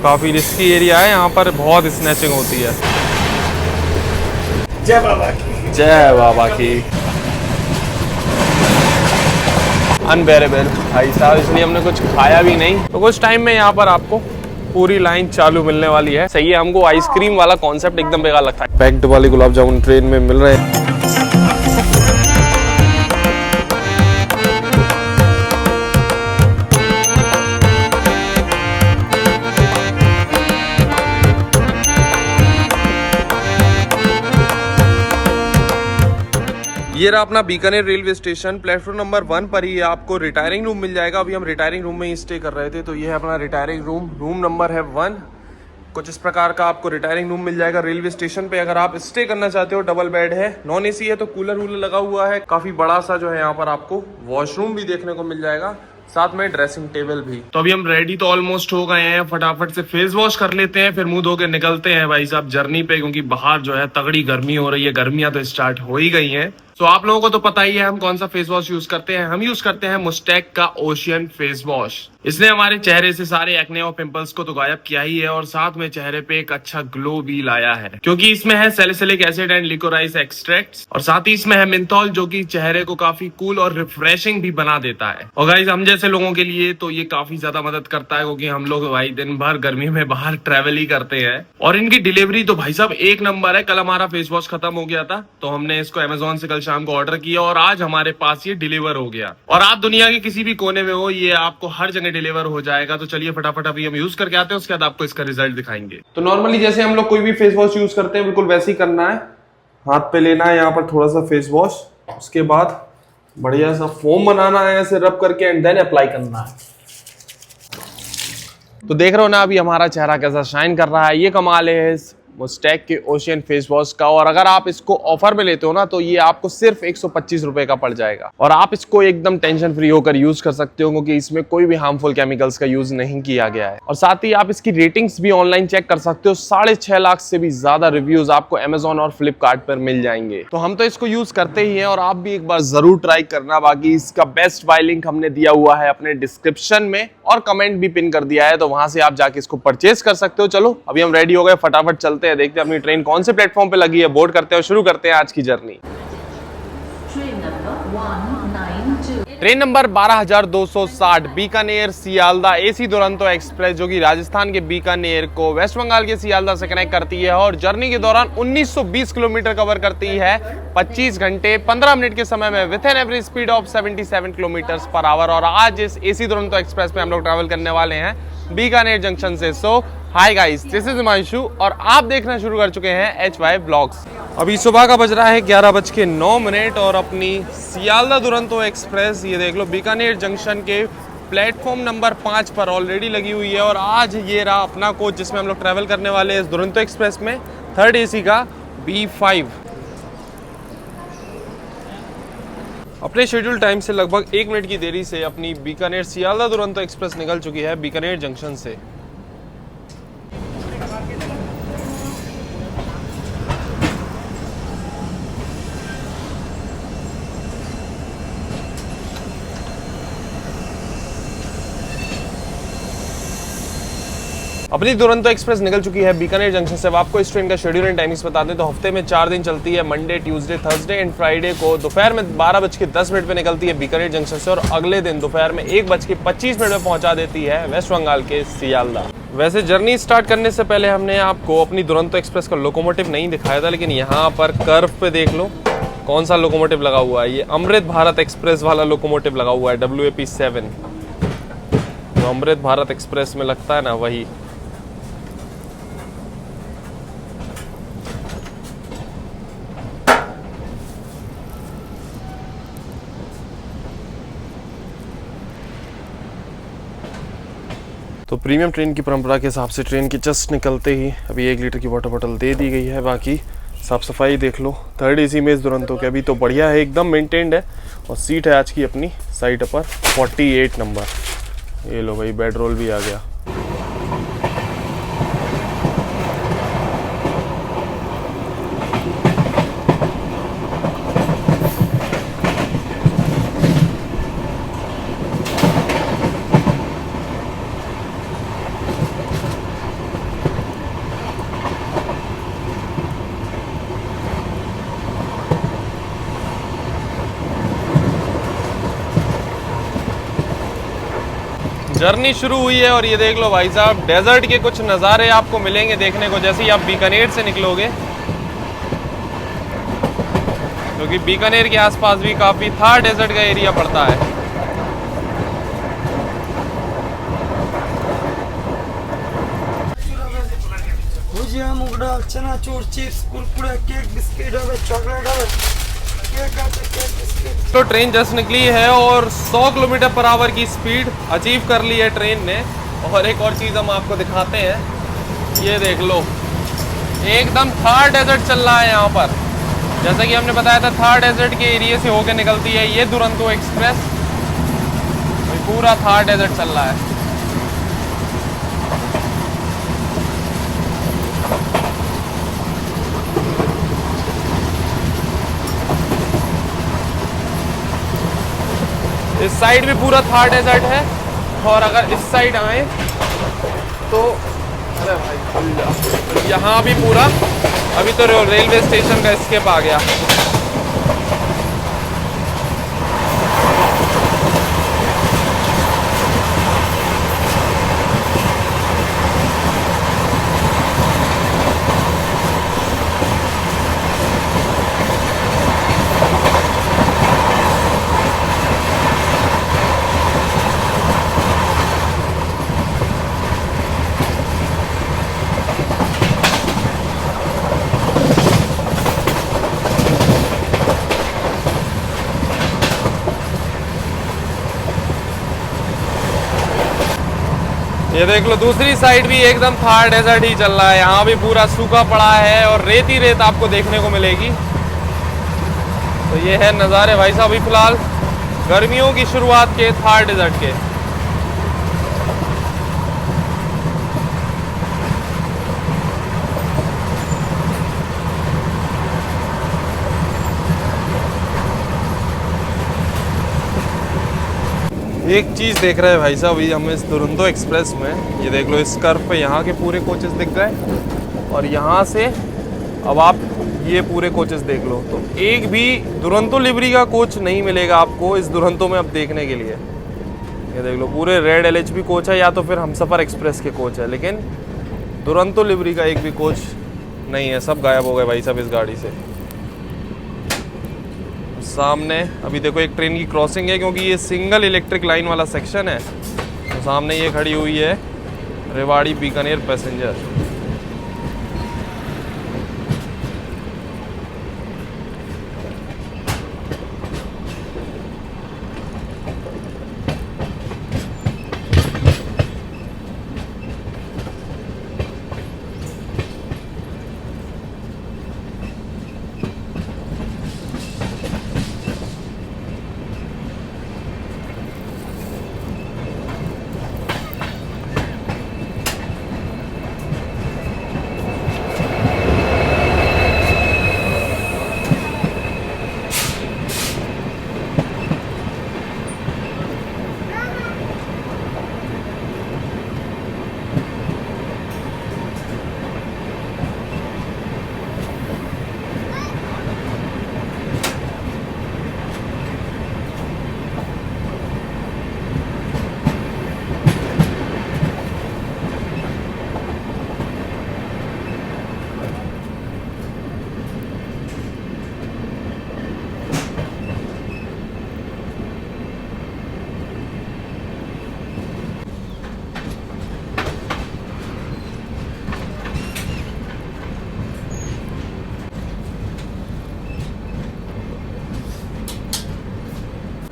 काफ़ी risky area है, यहाँ पर बहुत स्नैचिंग होती है। जय बाबा की, जय बाबा की। अनबेरेबल भाई साहब, इसलिए हमने कुछ खाया भी नहीं। तो कुछ टाइम में यहाँ पर आपको पूरी लाइन चालू मिलने वाली है। सही है, हमको आइसक्रीम वाला कॉन्सेप्ट एकदम बेकार लगता है। पैक्ड वाली गुलाब जामुन ट्रेन में मिल रहे हैं। ये रहा अपना Bikaner railway station. Platform number 1 पर ही आपको रिटायरिंग रूम मिल जाएगा। अभी हम रिटायरिंग रूम में ही स्टे कर रहे थे, तो ये है अपना रिटायरिंग रूम। रूम नंबर है 1। कुछ इस प्रकार का आपको रिटायरिंग रूम मिल जाएगा रेलवे स्टेशन पे। अगर आप स्टे करना चाहते हो, डबल बेड है, नॉन एसी है, तो कूलर वूलर लगा हुआ है। काफी बड़ा सा जो है यहाँ पर आपको वॉशरूम भी देखने को मिल जाएगा, साथ में ड्रेसिंग टेबल भी। तो अभी हम रेडी तो ऑलमोस्ट हो गए हैं। फटाफट से फेस वॉश कर लेते हैं, फिर मुंह धो के निकलते हैं भाई साहब जर्नी पे, क्योंकि बाहर जो है तगड़ी गर्मी हो रही है। गर्मियां तो स्टार्ट हो ही गई हैं। तो आप लोगों को तो पता ही है हम कौन सा फेस वॉश यूज करते हैं। हम यूज करते हैं मुस्टैक का ओशियन फेस वॉश। इसने हमारे चेहरे से सारे एक्ने और पिंपल्स को तो गायब किया ही है, और साथ में चेहरे पे एक अच्छा ग्लो भी लाया है, क्योंकि इसमें है salicylic acid and liquorice extracts, और साथ ही इसमें है मेंथॉल, जो कि चेहरे को काफी कूल और रिफ्रेशिंग भी बना देता है। और गाइस, हम जैसे लोगों के लिए तो ये काफी ज्यादा मदद करता है, क्योंकि हम लोग भाई दिन भर गर्मी में बाहर ट्रेवल ही करते हैं। और इनकी डिलीवरी तो भाई साहब एक नंबर है। कल हमारा फेस वॉश खत्म हो गया था, तो हमने इसको अमेजोन से कल शाम को ऑर्डर किया, और आज हमारे पास ये डिलीवर हो गया। और आप दुनिया के किसी भी कोने में हो, ये आपको हर जगह डिलीवर हो जाएगा। तो चलिए फटाफट अभी हम यूज करके आते हैं, उसके बाद आपको इसका रिजल्ट दिखाएंगे। तो नॉर्मली जैसे हम लोग कोई भी फेस वॉश यूज करते हैं, बिल्कुल वैसे ही करना है। हाथ पे लेना है यहाँ पर थोड़ा सा फेस वॉश, उसके बाद बढ़िया सा फोम बनाना है, ऐसे रब करके, एंड देन अप्लाई करना है। तो देख रहे हो ना अभी हमारा चेहरा कैसा शाइन कर रहा है। ये कमाल है इस मुस्टैक के ओशियन फेस वॉश का। और अगर आप इसको ऑफर में लेते हो ना, तो ये आपको सिर्फ 125 रुपए का पड़ जाएगा, और आप इसको एकदम टेंशन फ्री होकर यूज कर सकते हो, क्योंकि इसमें कोई भी हार्मफुल केमिकल्स का यूज नहीं किया गया है। और साथ ही आप इसकी रेटिंग्स भी ऑनलाइन चेक कर सकते हो। 6.5 लाख से भी ज्यादा रिव्यूज आपको अमेजोन और फ्लिपकार्ट पर मिल जाएंगे। तो हम तो इसको यूज करते ही हैं, और आप भी एक बार जरूर ट्राई करना। बाकी इसका बेस्ट बाय लिंक हमने दिया हुआ है अपने डिस्क्रिप्शन में, और कमेंट भी पिन कर दिया है, तो वहां से आप जाके इसको परचेज कर सकते हो। चलो अभी हम रेडी हो गए, फटाफट चलते हैं, देखते हैं अपनी ट्रेन कौन से प्लेटफॉर्म पे लगी है, बोर्ड करते हैं और शुरू करते हैं आज की journey. Train number 12,260 Bikaner Sealdah AC Duronto express, जो कि राजस्थान के बीकानेर को वेस्ट बंगाल के सियालदा से कनेक्ट करती है, और जर्नी के दौरान 1920 किलोमीटर कवर करती है 25 घंटे 15 मिनट के समय में, with an average speed of 77 kilometre per hour. और आज इस एसी दुरंतो एक्सप्रेस में हम लोग ट्रैवल करने वाले हैं बीकानेर जंक्शन से। So hi guys, this is Himanshu, और आप देखना शुरू कर चुके हैं HY ब्लॉग्स। अभी सुबह का बज रहा है 11:09, और अपनी सियालदा दुरंतो एक्सप्रेस ये देख लो बीकानेर जंक्शन के प्लेटफॉर्म नंबर 5 पर ऑलरेडी लगी हुई है। और आज ये रहा अपना कोच जिसमें हम लोग ट्रैवल करने वाले हैं इस दुरंतो एक्सप्रेस में, 3rd AC का B5। अपने शेड्यूल टाइम से लगभग 1 मिनट की देरी से अपनी बीकानेर सियालदा दुरंतो एक्सप्रेस निकल चुकी है बीकानेर जंक्शन से। अपनी दुरंतो एक्सप्रेस निकल चुकी है बीकानेर जंक्शन से। अब आपको इस ट्रेन का शेड्यूल एंड टाइमिंग्स बता दें तो हफ्ते में 4 दिन चलती है, Monday, Tuesday, Thursday and Friday को दोपहर में 12:10 पे निकलती है बीकानेर जंक्शन से, और अगले दिन दोपहर में 1:25 में पहुंचा देती है वेस्ट बंगाल के सियालदा। वैसे जर्नी स्टार्ट करने से पहले हमने आपको अपनी दुरंतो एक्सप्रेस का लोकोमोटिव नहीं दिखाया था, लेकिन यहाँ पर कर्व पे देख लो कौन सा लोकोमोटिव लगा हुआ है। ये अमृत भारत एक्सप्रेस वाला लोकोमोटिव लगा हुआ है, WAP7। जो अमृत भारत एक्सप्रेस में लगता है ना, वही। तो प्रीमियम ट्रेन की परंपरा के हिसाब से ट्रेन के जस्ट निकलते ही अभी 1 लीटर की वाटर बॉटल दे दी गई है। बाकी साफ सफाई देख लो 3rd AC में इस दुरंतो के अभी तो बढ़िया है, एकदम मेंटेन्ड है। और सीट है आज की अपनी साइड पर 48 नंबर। ये लो भाई, बेड रोल भी आ गया। जर्नी शुरू हुई है और ये देख लो भाई साहब, डेजर्ट के कुछ नज़ारे आपको मिलेंगे देखने को जैसे ही आप बीकानेर से निकलोगे, क्योंकि बीकानेर के आसपास भी काफ़ी थार डेजर्ट का एरिया पड़ता है। भुजिया, मूंग दाल, चनाचूर, chips, Kurkure, cake, biscuit, chocolate, तो ट्रेन जस्ट निकली है और 100 किलोमीटर पर आवर की स्पीड अचीव कर ली है ट्रेन ने। और एक और चीज़ हम आपको दिखाते हैं, ये देख लो, एकदम थार डेजर्ट चल रहा है यहाँ पर। जैसा कि हमने बताया था, थार डेजर्ट के एरिया से होकर निकलती है ये दुरंतो एक्सप्रेस। पूरा थार डेजर्ट चल रहा है। इस साइड भी पूरा थार डेजर्ट है और अगर इस साइड आए तो अरे भाई यहाँ भी पूरा, अभी तो रेलवे स्टेशन का स्केप आ गया। ये देख लो, दूसरी साइड भी एकदम थार डेजर्ट ही चल रहा है। यहाँ भी पूरा सूखा पड़ा है और रेत ही रेत आपको देखने को मिलेगी। तो ये है नज़ारे भाई साहब अभी फिलहाल गर्मियों की शुरुआत के थार डेजर्ट के। एक चीज़ देख रहे हैं भाई साहब अभी हम इस दुरंतो एक्सप्रेस में, ये देख लो, इस कर्व पे यहाँ के पूरे कोचेस दिख गए और यहाँ से अब आप ये पूरे कोचेस देख लो। तो एक भी दुरंतो लिवरी का कोच नहीं मिलेगा आपको इस दुरंतो में अब देखने के लिए। ये देख लो, पूरे रेड LHB कोच है या तो फिर हमसफ़र एक्सप्रेस के कोच है, लेकिन दुरंतो लिवरी का एक भी कोच नहीं है। सब गायब हो गए भाई साहब इस गाड़ी से। सामने अभी देखो एक ट्रेन की क्रॉसिंग है, क्योंकि ये सिंगल इलेक्ट्रिक लाइन वाला सेक्शन है। तो सामने ये खड़ी हुई है रेवाड़ी बीकानेर पैसेंजर।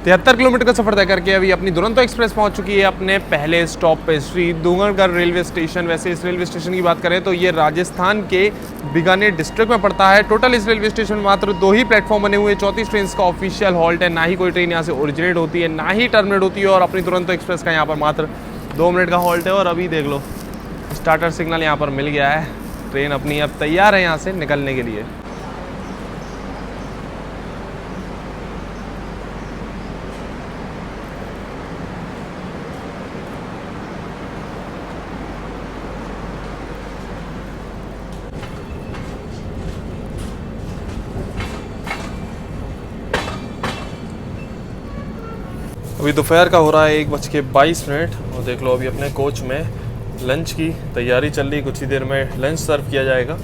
तिहत्तर किलोमीटर का सफर तय करके अभी अपनी दुरंतो एक्सप्रेस पहुंच चुकी है अपने पहले स्टॉप पे, श्री डूंगरगढ़ रेलवे स्टेशन। वैसे इस रेलवे स्टेशन की बात करें तो ये राजस्थान के बीकानेर डिस्ट्रिक्ट में पड़ता है। टोटल इस रेलवे स्टेशन में मात्र 2 ही प्लेटफॉर्म बने हुए हैं। 34 ट्रेन का ऑफिशियल हॉल्ट है, ना ही कोई ट्रेन यहाँ से ओरिजिनेट होती है, ना ही टर्मिनेट होती है। और अपनी दुरंतो एक्सप्रेस का यहाँ पर मात्र 2 मिनट का हॉल्ट है। और अभी देख लो, स्टार्टर सिग्नल यहाँ पर मिल गया है। ट्रेन अपनी अब तैयार है यहाँ से निकलने के लिए। अभी दोपहर का हो रहा है 1:22 और देख लो अभी अपने कोच में लंच की तैयारी चल रही। कुछ ही देर में लंच सर्व किया जाएगा।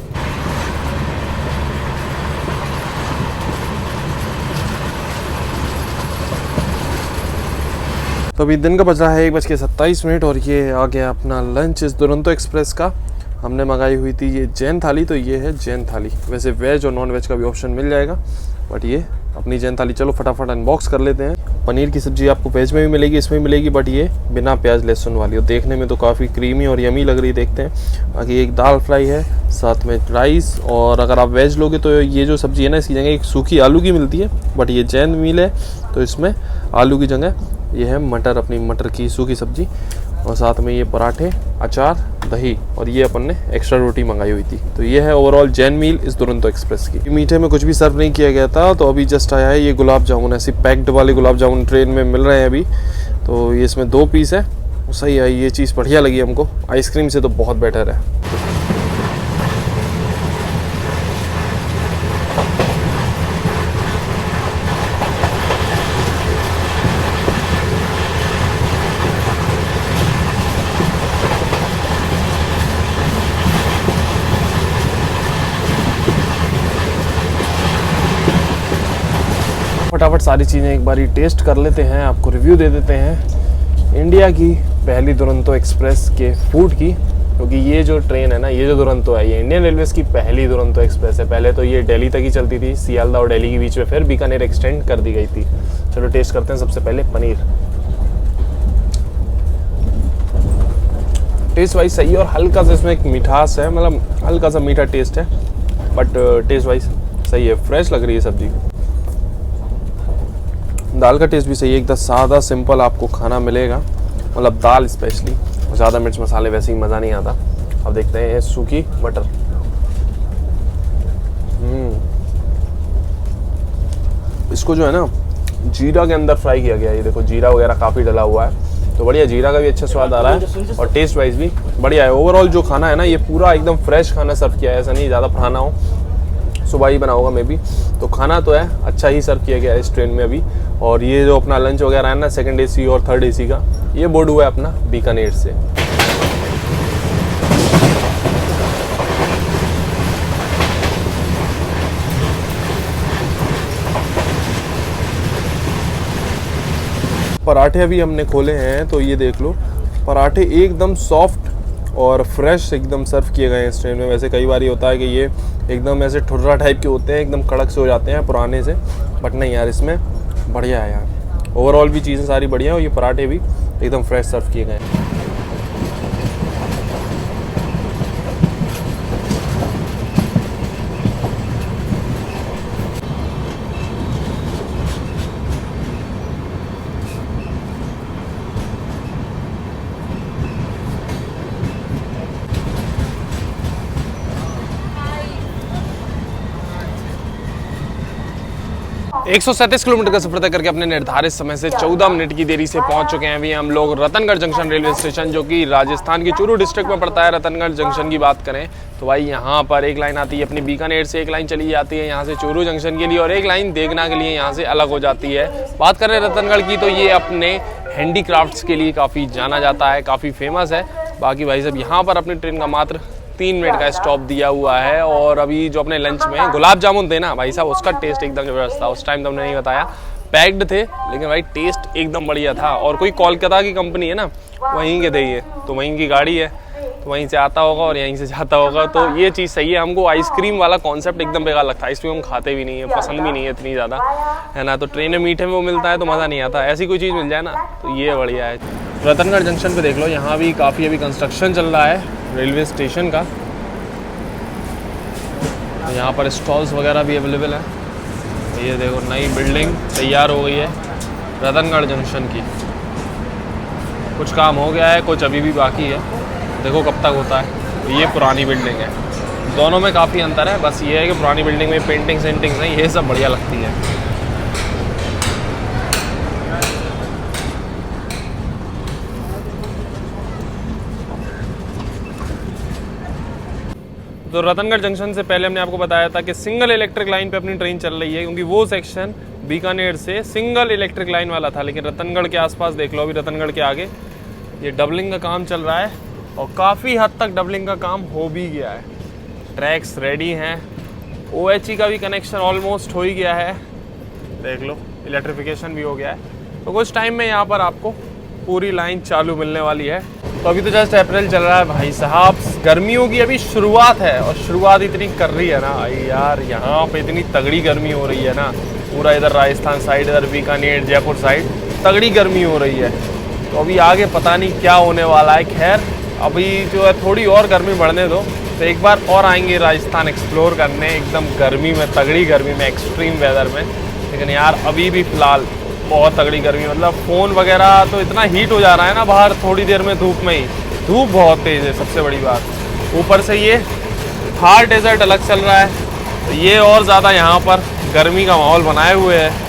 तो अभी दिन का बज रहा है 1:27 और ये आ गया अपना लंच इस दुरंतो एक्सप्रेस का। हमने मंगाई हुई थी ये जैन थाली, तो ये है जैन थाली। वैसे वेज और नॉन वेज का भी ऑप्शन मिल जाएगा, बट ये अपनी जैन थाली। चलो फटाफट अनबॉक्स कर लेते हैं। पनीर की सब्ज़ी आपको वेज में भी मिलेगी, इसमें भी मिलेगी, बट ये बिना प्याज लहसुन वाली। और देखने में तो काफ़ी क्रीमी और यमी लग रही, देखते हैं। बाकी एक दाल फ्राई है, साथ में राइस। और अगर आप वेज लोगे तो ये जो सब्ज़ी है ना, इसकी जगह एक सूखी आलू की मिलती है, बट ये जैन मील है तो इसमें आलू की जगह ये है मटर, अपनी मटर की सूखी सब्ज़ी। और साथ में ये पराठे, अचार, दही, और ये अपन ने एक्स्ट्रा रोटी मंगाई हुई थी। तो ये है ओवरऑल जैन मील इस दुरंतो एक्सप्रेस की। मीठे में कुछ भी सर्व नहीं किया गया था, तो अभी जस्ट आया है ये गुलाब जामुन। ऐसे पैक्ड वाले गुलाब जामुन ट्रेन में मिल रहे हैं अभी। तो ये इसमें 2 पीस है, सही है। ये चीज़ बढ़िया लगी हमको, आइसक्रीम से तो बहुत बेटर है। फटाफट सारी चीज़ें एक बारी टेस्ट कर लेते हैं, आपको रिव्यू दे देते हैं इंडिया की पहली दुरंतो एक्सप्रेस के फूड की। क्योंकि ये जो ट्रेन है ना, ये जो दुरंतो है, ये इंडियन रेलवेज की पहली दुरंतो एक्सप्रेस है। पहले तो ये दिल्ली तक ही चलती थी, सियालदा और दिल्ली के बीच में, फिर बीकानेर एक्सटेंड कर दी गई थी। चलो टेस्ट करते हैं। सबसे पहले पनीर। टेस्ट वाइज सही है और हल्का सा इसमें एक मिठास है, मतलब हल्का सा मीठा टेस्ट है, बट टेस्ट वाइज सही है। फ्रेश लग रही है सब्जी। दाल का टेस्ट भी सही है, एकदम सादा सिंपल आपको खाना मिलेगा, मतलब दाल स्पेशली। ज़्यादा मिर्च मसाले वैसे ही मज़ा नहीं आता। अब देखते हैं ये सूखी मटर। इसको जो है ना जीरा के अंदर फ्राई किया गया है। ये देखो जीरा वगैरह काफ़ी डला हुआ है, तो बढ़िया, जीरा का भी अच्छा स्वाद आ रहा है और टेस्ट वाइज भी बढ़िया है। ओवरऑल जो खाना है ना, ये पूरा एकदम फ्रेश खाना सर्व किया है, ऐसा नहीं ज़्यादा पुराना हो, सुबह ही बना होगा मे बी। तो खाना तो है अच्छा ही सर्व किया गया है इस ट्रेन में अभी। और ये जो अपना लंच वगैरह है ना, 2nd AC और 3rd AC का, ये बोर्ड हुआ है अपना बीकानेर से। पराठे अभी हमने खोले हैं, तो ये देख लो, पराठे एकदम सॉफ्ट और फ्रेश एकदम सर्व किए गए हैं इस ट्रेन में। वैसे कई बार ये होता है कि ये एकदम ऐसे ठुर्रा टाइप के होते हैं, एकदम कड़क से हो जाते हैं पुराने से, बट नहीं यार, इसमें बढ़िया है यार। ओवरऑल भी चीज़ें सारी बढ़िया हैं और ये पराठे भी एकदम फ्रेश सर्व किए गए हैं। एक 137 किलोमीटर का सफर तय करके अपने निर्धारित समय से 14 मिनट की देरी से पहुंच चुके हैं अभी हम लोग रतनगढ़ जंक्शन रेलवे स्टेशन, जो कि राजस्थान के चूरू डिस्ट्रिक्ट में पड़ता है। रतनगढ़ जंक्शन की बात करें तो भाई यहाँ पर एक लाइन आती है अपनी बीकानेर से, एक लाइन चली जाती है यहाँ से चूरू जंक्शन के लिए, और एक लाइन देगना के लिए यहाँ से अलग हो जाती है। बात करें रतनगढ़ की तो ये अपने हैंडीक्राफ्ट्स के लिए काफ़ी जाना जाता है, काफ़ी फेमस है। बाकी भाई साहब यहाँ पर अपनी ट्रेन का मात्र 3 मिनट का स्टॉप दिया हुआ है। और अभी जो अपने लंच में गुलाब जामुन थे ना भाई साहब, उसका टेस्ट एकदम जबरदस्त था। उस टाइम तो हमने नहीं बताया, पैक्ड थे, लेकिन भाई टेस्ट एकदम बढ़िया था। और कोई कोलकाता की कंपनी है ना, वहीं के थे ये, तो वहीं की गाड़ी है, तो वहीं से आता होगा और यहीं से जाता होगा, तो ये चीज़ सही है। हमको आइसक्रीम वाला कॉन्सेप्ट एकदम बेकार लगता है, आइसक्रीम हम खाते भी नहीं है, पसंद भी नहीं है इतनी ज़्यादा, है ना। तो ट्रेन में मीठे में वो मिलता है तो मज़ा नहीं आता, ऐसी कोई चीज़ मिल जाए ना तो ये बढ़िया है। रतनगढ़ जंक्शन पे देख लो, यहाँ भी काफ़ी अभी कंस्ट्रक्शन चल रहा है रेलवे स्टेशन का। यहाँ पर स्टॉल्स वगैरह भी अवेलेबल है। ये देखो नई बिल्डिंग तैयार हो गई है रतनगढ़ जंक्शन की। कुछ काम हो गया है, कुछ अभी भी बाकी है, देखो कब तक होता है। ये पुरानी बिल्डिंग है, दोनों में काफ़ी अंतर है, बस ये है कि पुरानी बिल्डिंग में पेंटिंग सेंटिंग नहीं, ये सब बढ़िया लगती है। तो रतनगढ़ जंक्शन से पहले हमने आपको बताया था कि सिंगल इलेक्ट्रिक लाइन पे अपनी ट्रेन चल रही है, क्योंकि वो सेक्शन बीकानेर से सिंगल इलेक्ट्रिक लाइन वाला था, लेकिन रतनगढ़ के आसपास देख लो, अभी रतनगढ़ के आगे ये डबलिंग का काम चल रहा है और काफ़ी हद तक डबलिंग का काम हो भी गया है। ट्रैक्स रेडी हैं, OHE का भी कनेक्शन ऑलमोस्ट हो ही गया है, देख लो इलेक्ट्रिफिकेशन भी हो गया है। तो कुछ टाइम में यहाँ पर आपको पूरी लाइन चालू मिलने वाली है। तो अभी तो जस्ट अप्रैल चल रहा है भाई साहब, गर्मियों की अभी शुरुआत है और शुरुआत इतनी कर रही है ना यार, यहाँ पे इतनी तगड़ी गर्मी हो रही है ना, पूरा इधर राजस्थान साइड, इधर बीकानेर जयपुर साइड तगड़ी गर्मी हो रही है। तो अभी आगे पता नहीं क्या होने वाला है। खैर अभी जो है थोड़ी और गर्मी बढ़ने दो, तो एक बार और आएंगे राजस्थान एक्सप्लोर करने एकदम गर्मी में, तगड़ी गर्मी में, एक्सट्रीम वेदर में। लेकिन यार अभी भी फ़िलहाल बहुत तगड़ी गर्मी, मतलब फ़ोन वगैरह तो इतना हीट हो जा रहा है ना बाहर थोड़ी देर में धूप में ही, धूप बहुत तेज़ है सबसे बड़ी बात। ऊपर से ये थार डेजर्ट अलग चल रहा है, तो ये और ज़्यादा यहाँ पर गर्मी का माहौल बनाए हुए है।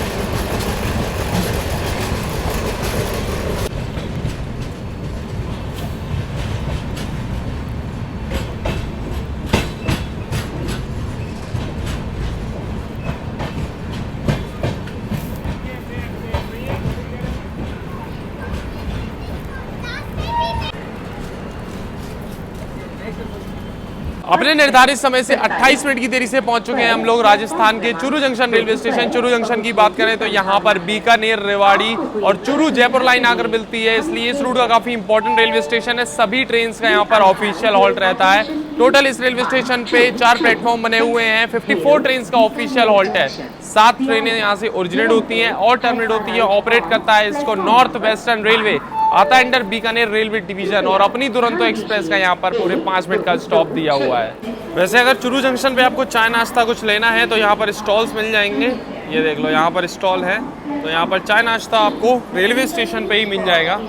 अपने निर्धारित समय से 28 मिनट की देरी से पहुंच चुके हैं हम लोग राजस्थान के Churu junction railway station. Churu junction की बात करें तो यहाँ पर बीकानेर, रेवाड़ी और चूरू जयपुर लाइन आकर मिलती है, इसलिए इस रूट का काफी इंपॉर्टेंट रेलवे स्टेशन है। सभी ट्रेन का यहाँ पर ऑफिशियल हॉल्ट रहता है। टोटल इस रेलवे स्टेशन पे 4 प्लेटफॉर्म बने हुए हैं, 54 ट्रेन का ऑफिशियल हॉल्ट है। 7 ट्रेनें यहाँ से ओरिजिनेट होती हैं और टर्मिनेट होती है। ऑपरेट करता है इसको नॉर्थ वेस्टर्न रेलवे, आता है अंडर बीकानेर रेलवे डिवीजन, और अपनी दुरंतो एक्सप्रेस का यहाँ पर पूरे 5 मिनट का स्टॉप दिया हुआ है। वैसे अगर चूरू जंक्शन पे आपको चाय नाश्ता कुछ लेना है तो यहाँ पर स्टॉल्स मिल जाएंगे, ये देख लो यहाँ पर स्टॉल है, तो यहाँ पर चाय नाश्ता आपको रेलवे स्टेशन पे ही मिल जाएगा।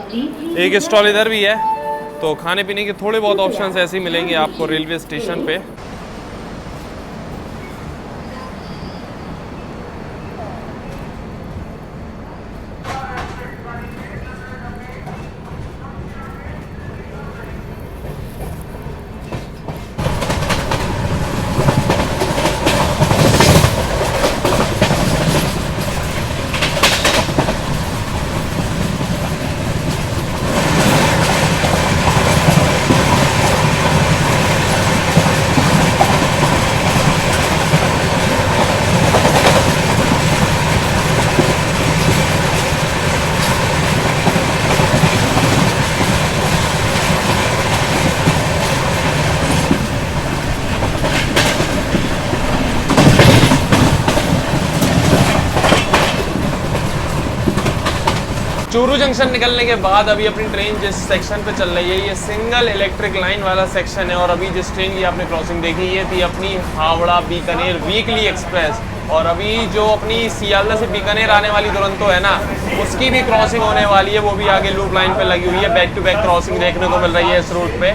एक स्टॉल इधर भी है, तो खाने पीने के थोड़े बहुत ऑप्शंस ऐसे ही मिलेंगे आपको रेलवे स्टेशन पे। चूरू जंक्शन निकलने के बाद अभी अपनी ट्रेन जिस सेक्शन पे चल रही है ये सिंगल इलेक्ट्रिक लाइन वाला सेक्शन है, और अभी जिस ट्रेन की आपने क्रॉसिंग देखी ये थी अपनी हावड़ा बीकानेर वीकली एक्सप्रेस। और अभी जो अपनी सियालदा से बीकानेर आने वाली दुरंतो है ना, उसकी भी क्रॉसिंग होने वाली है, वो भी आगे लूप लाइन पे लगी हुई है। बैक टू बैक क्रॉसिंग देखने को मिल रही है इस रूट पे।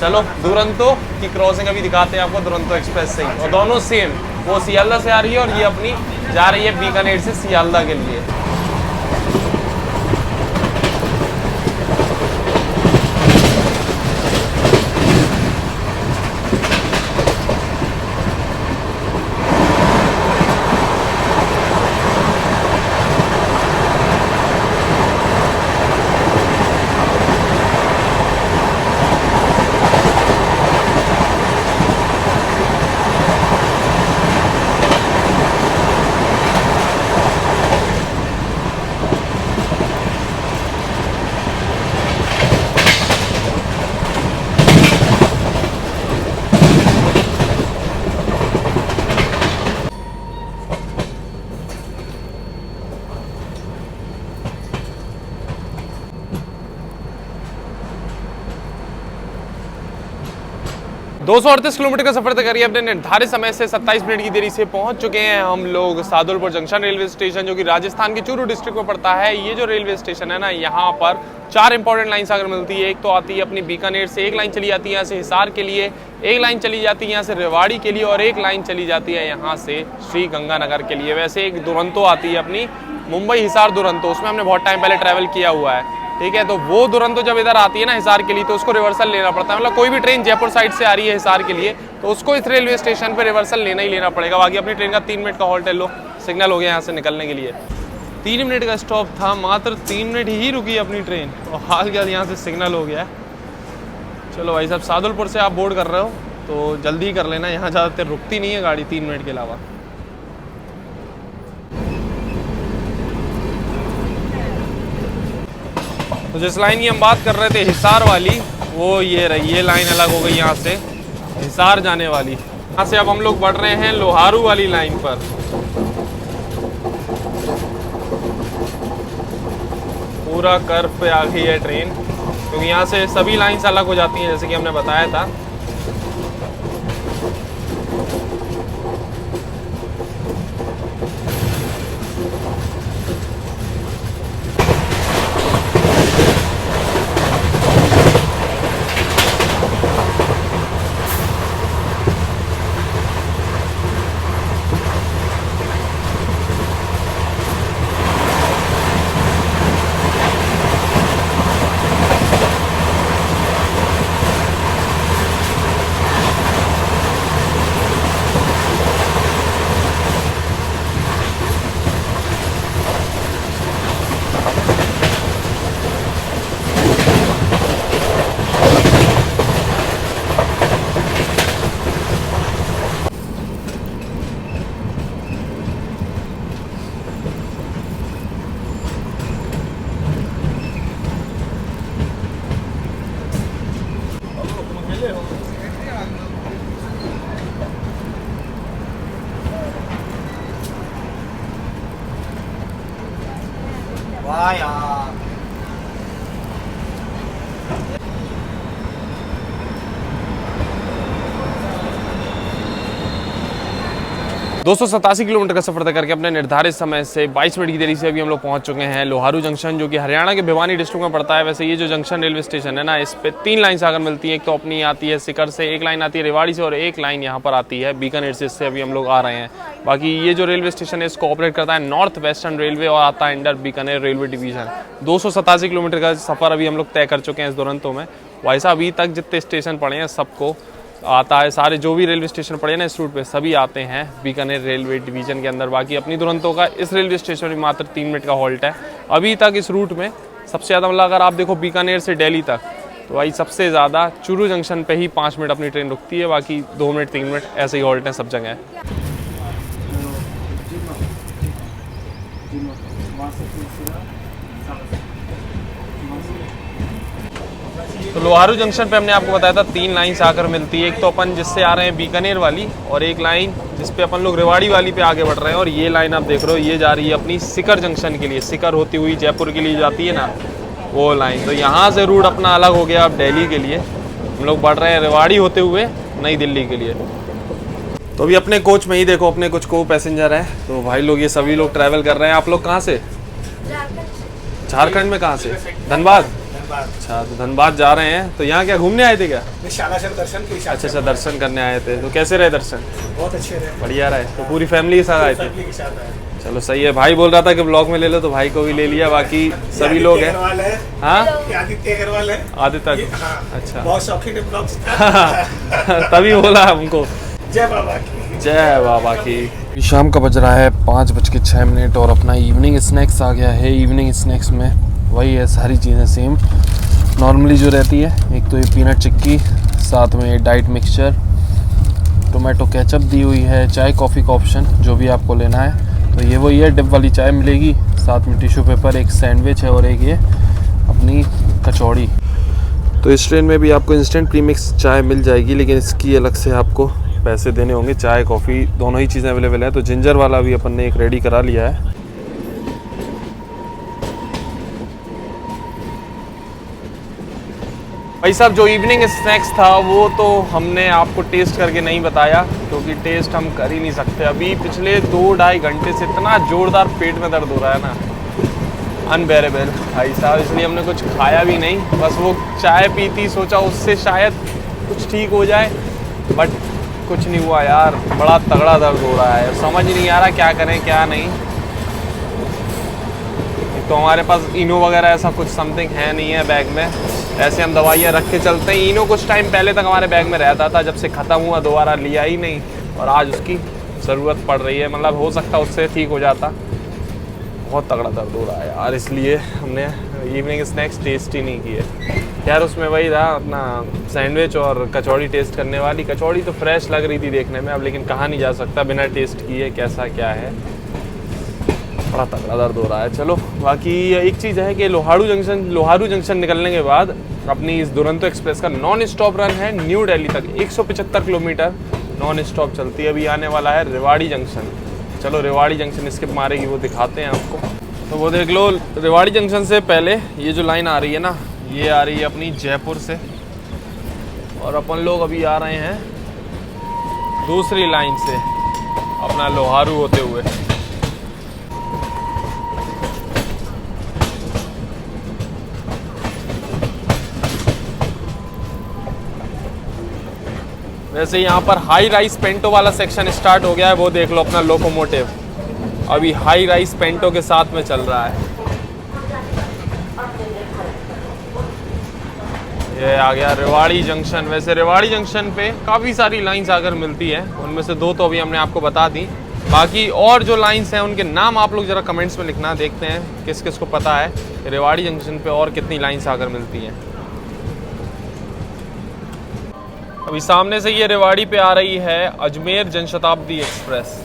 चलो दुरंतो की क्रॉसिंग अभी दिखाते हैं आपको दुरंतो एक्सप्रेस से ही, और दोनों सेम, वो सियालदा से आ रही है और ये अपनी जा रही है बीकानेर से सियालदा के लिए। दो 238 किलोमीटर का सफर तय करिए अपने निर्धारित समय से 27 मिनट की देरी से पहुंच चुके हैं हम लोग सादुलपुर जंक्शन रेलवे स्टेशन, जो कि राजस्थान के चूरू डिस्ट्रिक्ट में पड़ता है। ये जो रेलवे स्टेशन है ना, यहाँ पर 4 इंपॉर्टेंट लाइन्स आकर मिलती है। एक तो आती है अपनी बीकानेर से, एक लाइन चली जाती है यहाँ से हिसार के लिए, एक लाइन चली जाती है यहाँ से रेवाड़ी के लिए, और एक लाइन चली जाती है यहाँ से श्री गंगानगर के लिए। वैसे एक दुरंतो आती है अपनी मुंबई हिसार दुरंतो, उसमें हमने बहुत टाइम पहले ट्रैवल किया हुआ है। ठीक है। तो वो दुरंतो जब इधर आती है ना हिसार के लिए, तो उसको रिवर्सल लेना पड़ता है। मतलब कोई भी ट्रेन जयपुर साइड से आ रही है हिसार के लिए, तो उसको इस रेलवे स्टेशन पे रिवर्सल लेना ही लेना पड़ेगा। बाकी अपनी ट्रेन का 3 मिनट का हॉल्ट है, लो सिग्नल हो गया यहाँ से निकलने के लिए। 3 मिनट का स्टॉप था, मात्र 3 मिनट ही रुकी अपनी ट्रेन और हाल के बाद यहाँ से सिग्नल हो गया। चलो भाई साहब, सादुलपुर से आप बोर्ड कर रहे हो तो जल्दी कर लेना, यहाँ ज़्यादातर रुकती नहीं है गाड़ी 3 मिनट के अलावा। तो जिस लाइन की हम बात कर रहे थे हिसार वाली, वो ये रही, ये लाइन अलग हो गई यहाँ से हिसार जाने वाली। यहाँ से अब हम लोग बढ़ रहे हैं लोहारू वाली लाइन पर। पूरा कर्व पे आ गई है ट्रेन, क्योंकि यहाँ से सभी लाइन्स अलग हो जाती हैं जैसे कि हमने बताया था। वाह यार, दो 287 किलोमीटर का सफर तय करके अपने निर्धारित समय से 22 मिनट की देरी से अभी हम लोग पहुंच चुके हैं लोहारू जंक्शन, जो कि हरियाणा के भिवानी डिस्ट्रिक्ट में पड़ता है। वैसे ये जो जंक्शन रेलवे स्टेशन है ना, इस पे 3 लाइन आकर मिलती है। एक तो अपनी आती है सिकर से, एक लाइन आती है रेवाड़ी से और एक लाइन यहाँ पर आती है बीकानेर से। इससे अभी हम लोग आ रहे हैं। बाकी ये जो रेलवे स्टेशन है इसको ऑपरेट करता है नॉर्थ वेस्टर्न रेलवे और आता है under Bikaner railway division. 287 kilometre का सफर अभी हम लोग तय कर चुके हैं इस दुरंतो में। वैसा अभी तक जितने स्टेशन पड़े हैं सबको आता है, सारे जो भी रेलवे स्टेशन पड़े हैं ना इस रूट पे सभी आते हैं बीकानेर रेलवे डिवीजन के अंदर। बाकी अपनी दुरंतो का इस रेलवे स्टेशन में मात्र 3 मिनट का हॉल्ट है अभी तक इस रूट में। सबसे ज़्यादा मतलब अगर आप देखो बीकानेर से दिल्ली तक, तो भाई सबसे ज़्यादा चूरू जंक्शन पे ही 5 मिनट अपनी ट्रेन रुकती है, बाकी 2 मिनट 3 मिनट ऐसे ही हॉल्ट हैं सब जगह। तो लोहारू जंक्शन पे हमने आपको बताया था 3 लाइन्स आकर मिलती है। एक तो अपन जिससे आ रहे हैं बीकानेर वाली, और एक लाइन जिस पे अपन लोग रेवाड़ी वाली पे आगे बढ़ रहे हैं, और ये लाइन आप देख रहे हो ये जा रही है अपनी सिकर जंक्शन के लिए। सिकर होती हुई जयपुर के लिए जाती है ना वो लाइन। तो यहाँ से रूट अपना अलग हो गया अब दिल्ली के लिए। हम लोग बढ़ रहे हैं रेवाड़ी होते हुए नई दिल्ली के लिए। तो अभी अपने कोच में ही देखो अपने कुछ को पैसेंजर हैं, तो भाई लोग ये सभी लोग ट्रैवल कर रहे हैं। आप लोग कहाँ से? झारखंड में कहाँ से? धनबाद। अच्छा, तो धनबाद जा रहे हैं। तो यहाँ क्या घूमने आए थे क्या? दर्शन के अच्छा अच्छा, दर्शन करने आए थे। तो कैसे रहे दर्शन? बहुत अच्छे रहे, बढ़िया रहे। तो पूरी फैमिली के साथ आए थे? के साथ आए। चलो सही है। भाई बोल रहा था कि ब्लॉग में ले लो, तो भाई को भी ले लिया। बाकी सभी लोग हैं। हाँ, आदित्य अग्रवाल है। आदित्य, अच्छा, बहुत शौकीन है ब्लॉग्स का। तभी बोला हमको। जय बाबा की, जय बाबा की। शाम का बज रहा है 5:06 और अपना इवनिंग स्नैक्स आ गया है। इवनिंग स्नैक्स में वही है, सारी चीज़ें सेम नॉर्मली जो रहती है। एक तो ये पीनट चिक्की, साथ में डाइट मिक्सचर, टोमेटो केचप दी हुई है, चाय कॉफ़ी का ऑप्शन जो भी आपको लेना है। तो ये वही है, डिप वाली चाय मिलेगी, साथ में टिश्यू पेपर, एक सैंडविच है और एक ये अपनी कचौड़ी। तो इस ट्रेन में भी आपको इंस्टेंट प्रीमिक्स चाय मिल जाएगी, लेकिन इसकी अलग से आपको पैसे देने होंगे। चाय कॉफ़ी दोनों ही चीज़ें अवेलेबल है। तो जिंजर वाला भी अपन ने एक रेडी करा लिया है। भाई साहब, जो इवनिंग स्नैक्स था वो तो हमने आपको टेस्ट करके नहीं बताया, क्योंकि टेस्ट हम कर ही नहीं सकते। अभी पिछले 2-2.5 घंटे से इतना ज़ोरदार पेट में दर्द हो रहा है ना, अनबेरेबल भाई साहब, इसलिए हमने कुछ खाया भी नहीं। बस वो चाय पी थी, सोचा उससे शायद कुछ ठीक हो जाए, बट कुछ नहीं हुआ यार। बड़ा तगड़ा दर्द हो रहा है, समझ नहीं आ रहा क्या करें क्या नहीं। तो हमारे पास इनो वगैरह ऐसा कुछ समथिंग है नहीं है बैग में, ऐसे हम दवाइयाँ रख के चलते हैं। इनो कुछ टाइम पहले तक हमारे बैग में रहता था, जब से ख़त्म हुआ दोबारा लिया ही नहीं, और आज उसकी ज़रूरत पड़ रही है। मतलब हो सकता उससे ठीक हो जाता। बहुत तगड़ा दर्द हो रहा है यार, इसलिए हमने इवनिंग स्नैक्स टेस्ट ही नहीं किए। यार उसमें वही था अपना सैंडविच और कचौड़ी टेस्ट करने वाली। कचौड़ी तो फ्रेश लग रही थी देखने में, अब लेकिन कहा नहीं जा सकता बिना टेस्ट किए कैसा क्या है। बड़ा तगड़ा दर्द हो रहा है। चलो बाकी एक चीज़ है कि लोहारू जंक्शन निकलने के बाद अपनी इस दुरंतो एक्सप्रेस का नॉन स्टॉप रन है न्यू दिल्ली तक। 175 किलोमीटर नॉन स्टॉप चलती है। अभी आने वाला है रेवाड़ी जंक्शन। चलो रेवाड़ी जंक्शन स्किप मारेगी वो दिखाते हैं आपको। तो वो देख लो, रेवाड़ी जंक्शन से पहले ये जो लाइन आ रही है ना, ये आ रही है अपनी जयपुर से, और अपन लोग अभी आ रहे हैं दूसरी लाइन से अपना लोहारू होते हुए। वैसे यहाँ पर हाई राइस पेंटो वाला सेक्शन स्टार्ट हो गया है। वो देख लो अपना लोकोमोटिव अभी हाई राइस पेंटो के साथ में चल रहा है। ये आ गया रेवाड़ी जंक्शन। वैसे रेवाड़ी जंक्शन पे काफ़ी सारी लाइंस आकर मिलती है, उनमें से 2 तो अभी हमने आपको बता दी। बाकी और जो लाइंस हैं उनके नाम आप लोग ज़रा कमेंट्स में लिखना, देखते हैं किस किस को पता है कि रेवाड़ी जंक्शन पे और कितनी लाइंस आकर मिलती हैं। अभी सामने से ये रेवाड़ी पे आ रही है अजमेर जनशताब्दी एक्सप्रेस।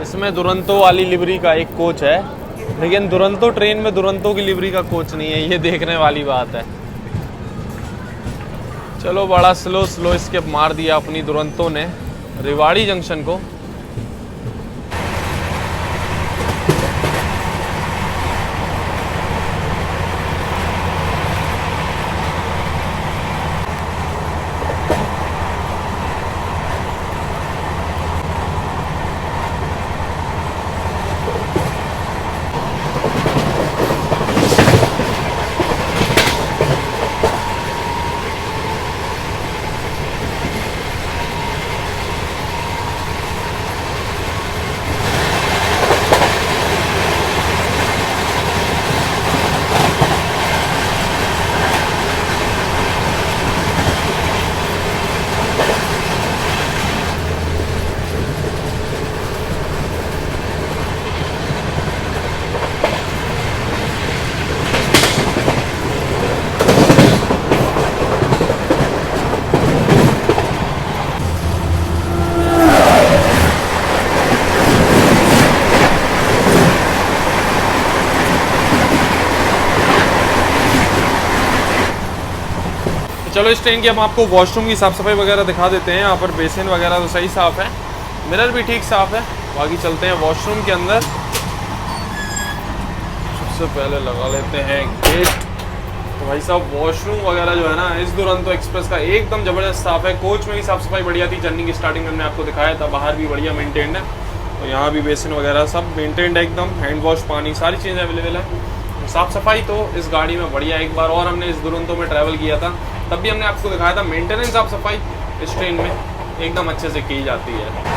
इसमें दुरंतो वाली लिवरी का एक कोच है, लेकिन दुरंतो ट्रेन में दुरंतो की लिवरी का कोच नहीं है, ये देखने वाली बात है। चलो बड़ा स्लो स्किप मार दिया अपनी दुरंतो ने रेवाड़ी जंक्शन को। चलो इस ट्रेन की हम आपको वॉशरूम की साफ़ सफाई वगैरह दिखा देते हैं। यहाँ पर बेसिन वगैरह तो सही साफ़ है, मिरर भी ठीक साफ़ है। बाकी चलते हैं वॉशरूम के अंदर। सबसे पहले लगा लेते हैं गेट। तो भाई साहब वॉशरूम वगैरह जो है ना इस दुरंतो एक्सप्रेस का एकदम ज़बरदस्त साफ़ है। कोच में भी साफ़ सफाई बढ़िया थी, जर्नी की स्टार्टिंग में हमने आपको दिखाया था। बाहर भी बढ़िया मेंटेन्ड है, तो यहाँ भी बेसिन वगैरह सब मेंटेन्ड है एकदम। हैंड वॉश, पानी, सारी चीज़ें अवेलेबल है। साफ़ सफाई तो इस गाड़ी में बढ़िया। एक बार और हमने इस दुरंतो में ट्रैवल किया था, तब भी हमने आपको दिखाया था मेंटेनेंस साफ सफाई इस ट्रेन में एकदम अच्छे से की जाती है।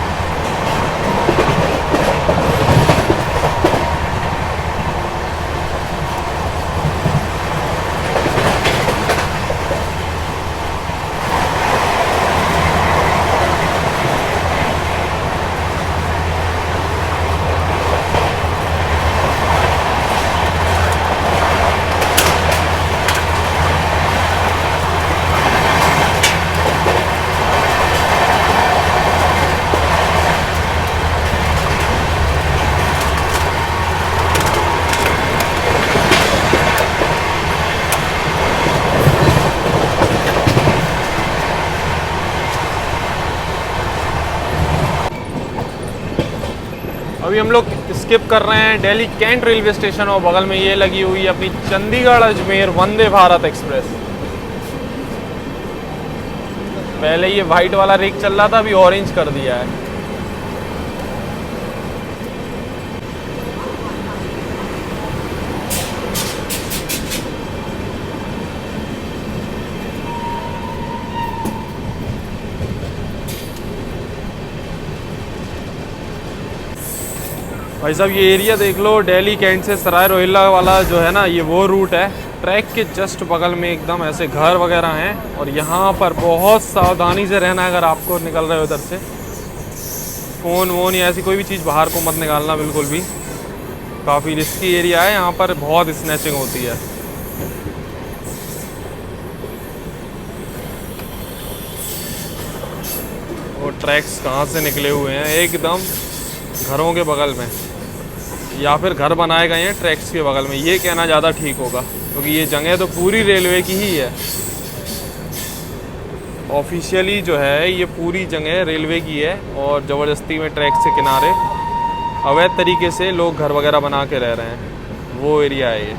अभी हम लोग स्किप कर रहे हैं दिल्ली कैंट रेलवे स्टेशन, और बगल में ये लगी हुई है अपनी चंडीगढ़ अजमेर वंदे भारत एक्सप्रेस। पहले ये वाइट वाला रेक चल रहा था, अभी ऑरेंज कर दिया है। भाई साहब ये एरिया देख लो, दिल्ली कैंट से सराय रोहिल्ला वाला जो है ना, ये वो रूट है। ट्रैक के जस्ट बगल में एकदम ऐसे घर वगैरह हैं और यहाँ पर बहुत सावधानी से रहना है अगर आपको निकल रहे हो इधर से। फ़ोन वोन या ऐसी कोई भी चीज़ बाहर को मत निकालना बिल्कुल भी। काफ़ी रिस्की एरिया है, यहाँ पर बहुत स्नैचिंग होती है। और ट्रैक्स कहाँ से निकले हुए हैं, एकदम घरों के बगल में, या फिर घर बनाए गए हैं ट्रैक्स के बगल में, ये कहना ज़्यादा ठीक होगा, क्योंकि ये जगह तो पूरी रेलवे की ही है। ऑफिशियली जो है ये पूरी जगह रेलवे की है और ज़बरदस्ती में ट्रैक से किनारे अवैध तरीके से लोग घर वगैरह बना के रह रहे हैं, वो एरिया है ये।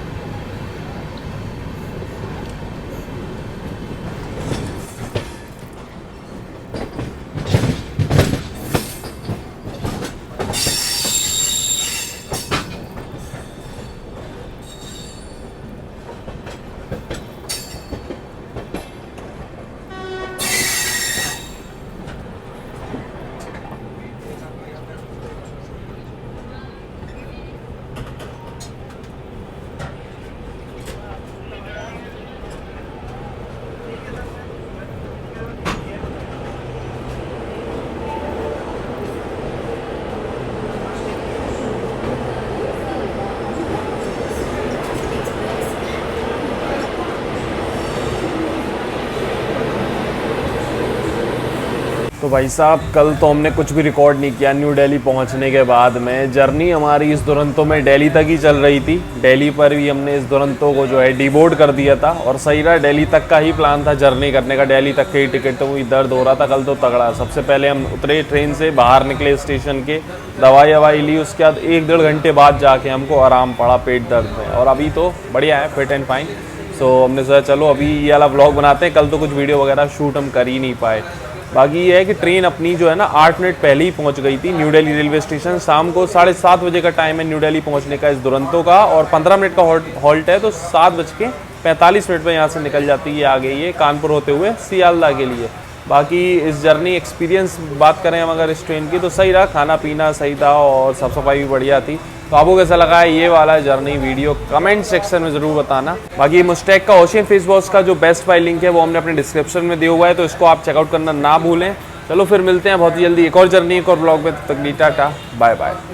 तो भाई साहब कल तो हमने कुछ भी रिकॉर्ड नहीं किया न्यू दिल्ली पहुंचने के बाद में। जर्नी हमारी इस दुरंतो में दिल्ली तक ही चल रही थी। दिल्ली पर भी हमने इस दुरंतो को जो है डीबोर्ड कर दिया था और सही रहा, दिल्ली तक का ही प्लान था जर्नी करने का। दिल्ली तक की टिकट तो दर्द हो रहा था कल तो तगड़ा। सबसे पहले हम उतरे ट्रेन से, बाहर निकले स्टेशन के, दवाई ववाई ली, उसके बाद 1-1.5 घंटे बाद जाके हमको आराम पड़ा पेट दर्द में, और अभी तो बढ़िया है, फिट एंड फाइन। सो हमने सोचा चलो अभी ये वाला व्लॉग बनाते हैं। कल तो कुछ वीडियो वगैरह शूट हम कर ही नहीं पाए। बाकी ये है कि ट्रेन अपनी जो है ना 8 मिनट पहले ही पहुंच गई थी न्यू दिल्ली रेलवे स्टेशन। शाम को 7:30 बजे का टाइम है न्यू दिल्ली पहुंचने का इस दुरंतो का, और 15 मिनट का हॉल्ट है, तो 7:45 में यहाँ से निकल जाती है आगे ये कानपुर होते हुए सियालदह के लिए। बाकी इस जर्नी एक्सपीरियंस बात करें हम अगर इस ट्रेन की, तो सही रहा, खाना पीना सही था और साफ सफाई भी बढ़िया थी। तो आपको कैसा लगा है ये वाला जर्नी वीडियो कमेंट सेक्शन में ज़रूर बताना। बाकी मुस्टैक का ओशियन फेस वॉश का जो बेस्ट बाय लिंक है वो हमने अपने डिस्क्रिप्शन में दिया हुआ है, तो इसको आप चेकआउट करना ना भूलें। चलो फिर मिलते हैं बहुत ही जल्दी एक और जर्नी, एक और ब्लॉग में। तब तक टाटा, बाय बाय।